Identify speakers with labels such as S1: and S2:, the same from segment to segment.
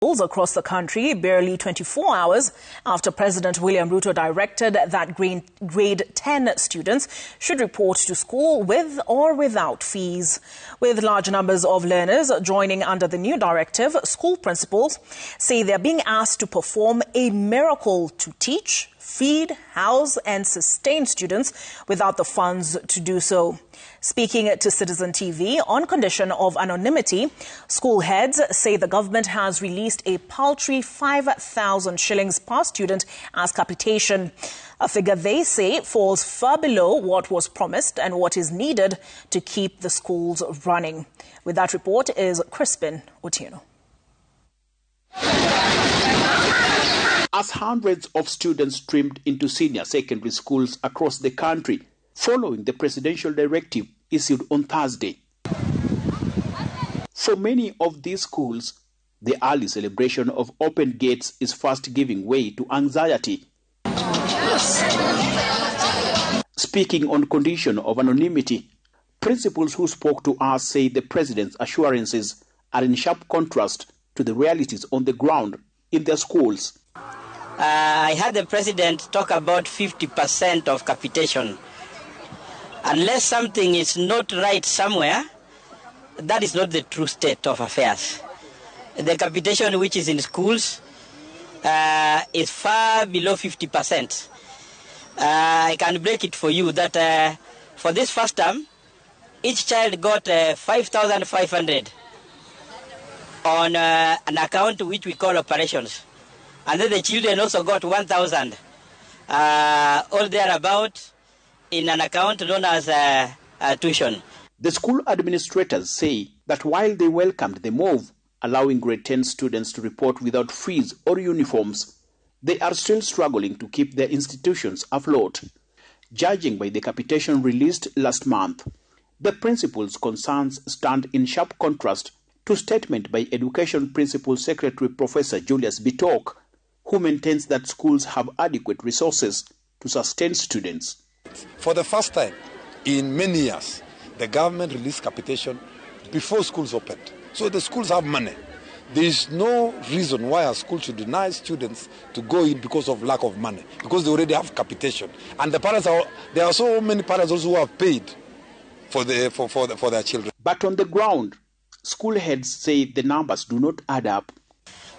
S1: Across the country, barely 24 hours after President William Ruto directed that grade 10 students should report to school with or without fees. With large numbers of learners joining under the new directive, school principals say they're being asked to perform a miracle to teach, feed, house and sustain students without the funds to do so. Speaking to Citizen TV on condition of anonymity, school heads say the government has released a paltry 5,000 shillings per student as capitation, a figure they say falls far below what was promised and what is needed to keep the schools running. With that report is Crispin Otieno.
S2: As hundreds of students streamed into senior secondary schools across the country, following the presidential directive issued on Thursday. For many of these schools, the early celebration of open gates is fast giving way to anxiety. Speaking on condition of anonymity, principals who spoke to us say the president's assurances are in sharp contrast to the realities on the ground in their schools.
S3: I heard the president talk about 50% of capitation. Unless something is not right somewhere, that is not the true state of affairs. The capitation which is in schools is far below 50%. I can break it for you that for this first term, each child got 5,500 on an account which we call operations. And then the children also got 1,000, all thereabout, in an account known as tuition.
S2: The school administrators say that while they welcomed the move, allowing grade 10 students to report without fees or uniforms, they are still struggling to keep their institutions afloat. Judging by the capitation released last month, the principal's concerns stand in sharp contrast to statement by Education Principal Secretary Professor Julius Bitok, who maintains that schools have adequate resources to sustain students.
S4: For the first time in many years, the government released capitation before schools opened. So the schools have money. There is no reason why a school should deny students to go in because of lack of money, because they already have capitation. And the parents there are so many parents also who have paid for their children. But on the ground, school heads say the numbers do not add up.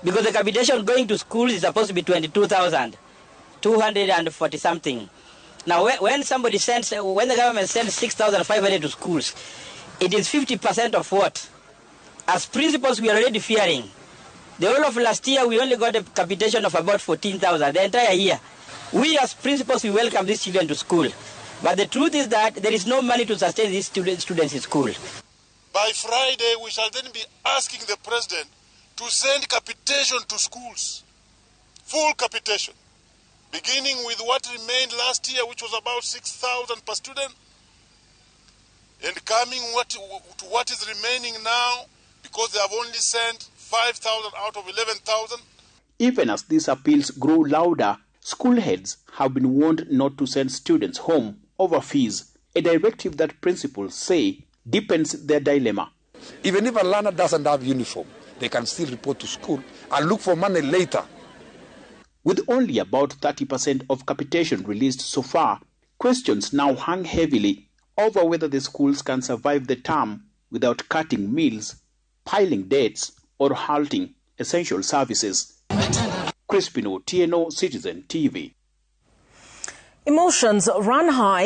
S3: Because the capitation going to schools is supposed to be 22,240 something. Now, when the government sends 6,500 to schools, it is 50% of what? As principals, we are already fearing. The whole of last year, we only got a capitation of about 14,000, the entire year. We as principals, we welcome these children to school. But the truth is that there is no money to sustain these students in school.
S5: By Friday, we shall then be asking the president to send capitation to schools, full capitation, beginning with what remained last year, which was about 6,000 per student, and coming to what is remaining now, because they have only sent 5,000 out of 11,000.
S2: Even as these appeals grow louder, school heads have been warned not to send students home over fees, a directive that principals say deepens their dilemma.
S4: Even if a learner doesn't have uniform, they can still report to school and look for money later.
S2: With only about 30% of capitation released so far, questions now hang heavily over whether the schools can survive the term without cutting meals, piling debts, or halting essential services. Crispin Otieno, Citizen TV.
S1: Emotions run high